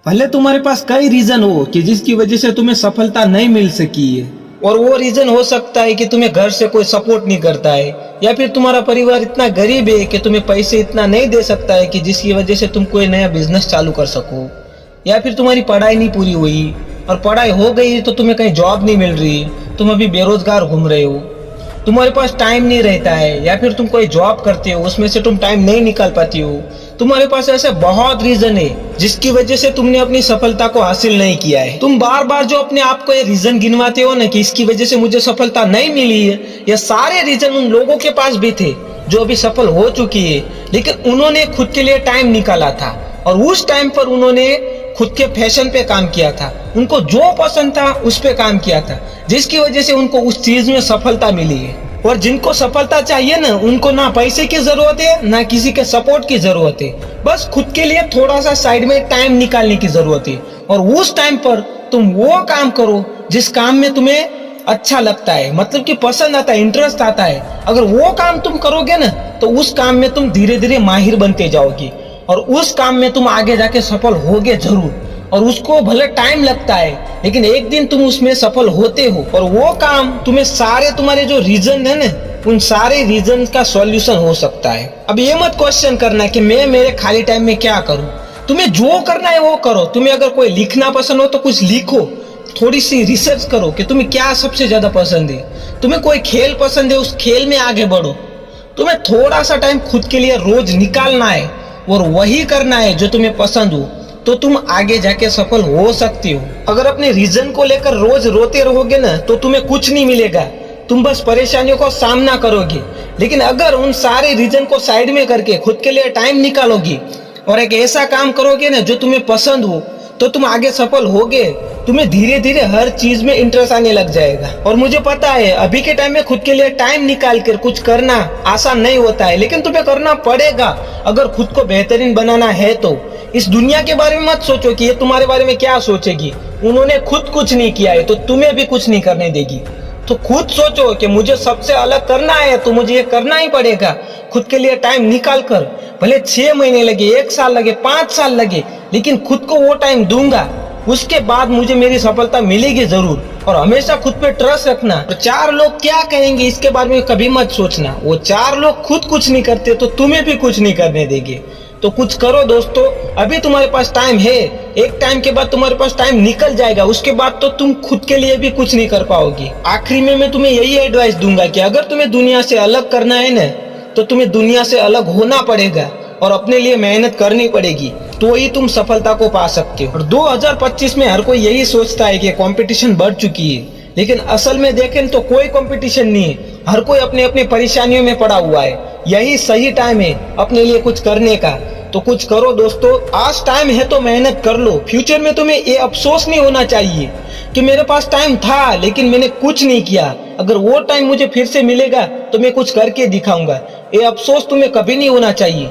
भले तुम्हारे पास कई रीजन हो कि जिसकी वजह से तुम्हें सफलता नहीं मिल सकी है, और वो रीजन हो सकता है कि तुम्हें घर से कोई सपोर्ट नहीं करता है, या फिर तुम्हारा परिवार इतना गरीब है कि तुम्हें पैसे इतना नहीं दे सकता है कि जिसकी वजह से तुम कोई नया बिजनेस चालू कर सको, या फिर तुम्हारी पढ़ाई नहीं पूरी हुई और पढ़ाई हो गई तो तुम्हें कहीं जॉब नहीं मिल रही, तुम अभी बेरोजगार घूम रहे हो, तुम्हारे पास टाइम नहीं रहता है, या फिर तुम कोई जॉब करते हो उसमें से तुम टाइम नहीं निकाल पाती हो। तुम्हारे पास ऐसे बहुत रीजन है जिसकी वजह से तुमने अपनी सफलता को हासिल नहीं किया है। तुम बार बार जो अपने आप को ये रीजन गिनवाते हो ना कि इसकी वजह से मुझे सफलता नहीं मिली है, ये सारे रीजन उन लोगों के पास भी थे जो अभी सफल हो चुकी है, लेकिन उन्होंने खुद के लिए टाइम निकाला था और उस टाइम पर उन्होंने खुद के फैशन पे काम किया था, उनको जो पसंद था उस पे काम किया था, जिसकी वजह से उनको उस चीज में सफलता मिली है। और जिनको सफलता चाहिए ना, उनको ना पैसे की जरूरत है ना किसी के सपोर्ट की जरूरत है, बस खुद के लिए थोड़ा सा साइड में टाइम निकालने की जरूरत है। और उस टाइम पर तुम वो काम करो जिस काम में तुम्हें अच्छा लगता है, मतलब कि पसंद आता है, इंटरेस्ट आता है। अगर वो काम तुम करोगे ना तो उस काम में तुम धीरे धीरे माहिर बनते जाओगी और उस काम में तुम आगे जाके सफल होगे जरूर। और उसको भले टाइम लगता है लेकिन एक दिन तुम उसमें सफल होते हो, और वो काम तुम्हें सारे तुम्हारे जो रीजन है ना उन सारे रीजन का सॉल्यूशन हो सकता है। अब ये मत क्वेश्चन करना कि मैं मेरे खाली टाइम में क्या करूं, तुम्हें जो करना है वो करो। तुम्हें अगर कोई लिखना पसंद हो तो कुछ लिखो, थोड़ी सी रिसर्च करो कि तुम्हें क्या सबसे ज्यादा पसंद है। तुम्हें कोई खेल पसंद है, उस खेल में आगे बढ़ो। तुम्हें थोड़ा सा टाइम खुद के लिए रोज निकालना है और वही करना है जो तुम्हें पसंद हो, तो तुम आगे जाके सफल हो सकती हो। अगर अपने रीजन को लेकर रोज रोते रहोगे ना तो तुम्हें कुछ नहीं मिलेगा, तुम बस परेशानियों को सामना करोगे। लेकिन अगर उन सारे रीजन को साइड में करके खुद के लिए टाइम निकालोगी और एक ऐसा काम करोगे ना जो तुम्हें पसंद हो, तो तुम आगे सफल होगे। तुम्हें धीरे धीरे हर चीज में इंटरेस्ट आने लग जाएगा। और मुझे पता है अभी के टाइम में खुद के लिए टाइम निकाल कर कुछ करना आसान नहीं होता है, लेकिन तुम्हें करना पड़ेगा अगर खुद को बेहतरीन बनाना है तो। इस दुनिया के बारे में मत सोचो कि ये तुम्हारे बारे में क्या सोचेगी, उन्होंने खुद कुछ नहीं किया है तो तुम्हें भी कुछ नहीं करने देगी। तो खुद सोचो कि मुझे सबसे अलग करना है तो मुझे ये करना ही पड़ेगा। खुद के लिए टाइम निकाल कर, भले 6 महीने लगे, 1 साल लगे, 5 साल लगे, लेकिन खुद को वो टाइम दूंगा, उसके बाद मुझे मेरी सफलता मिलेगी जरूर। और हमेशा खुद पे ट्रस्ट रखना। तो 4 लोग क्या कहेंगे इसके बारे में कभी मत सोचना, वो 4 लोग खुद कुछ नहीं करते तो तुम्हें भी कुछ नहीं करने देंगे। तो कुछ करो दोस्तों, अभी तुम्हारे पास टाइम है, एक टाइम के बाद तुम्हारे पास टाइम निकल जाएगा, उसके बाद तो तुम खुद के लिए भी कुछ नहीं कर पाओगी। आखिरी में मैं तुम्हें यही एडवाइस दूंगा कि अगर तुम्हें दुनिया से अलग करना है ना तो तुम्हें दुनिया से अलग होना पड़ेगा और अपने लिए मेहनत करनी पड़ेगी, तो ही तुम सफलता को पा सकते हो। और 2025 में हर कोई यही सोचता है कि कंपटीशन बढ़ चुकी है, लेकिन असल में देखें तो कोई कंपटीशन नहीं है, हर कोई अपने अपने परेशानियों में पड़ा हुआ है। यही सही टाइम है अपने लिए कुछ करने का, तो कुछ करो दोस्तों। आज टाइम है तो मेहनत कर लो। फ्यूचर में तुम्हें ये अफसोस नहीं होना चाहिए कि मेरे पास टाइम था लेकिन मैंने कुछ नहीं किया, अगर वो टाइम मुझे फिर से मिलेगा तो मैं कुछ करके दिखाऊंगा। ये अफसोस तुम्हें कभी नहीं होना चाहिए।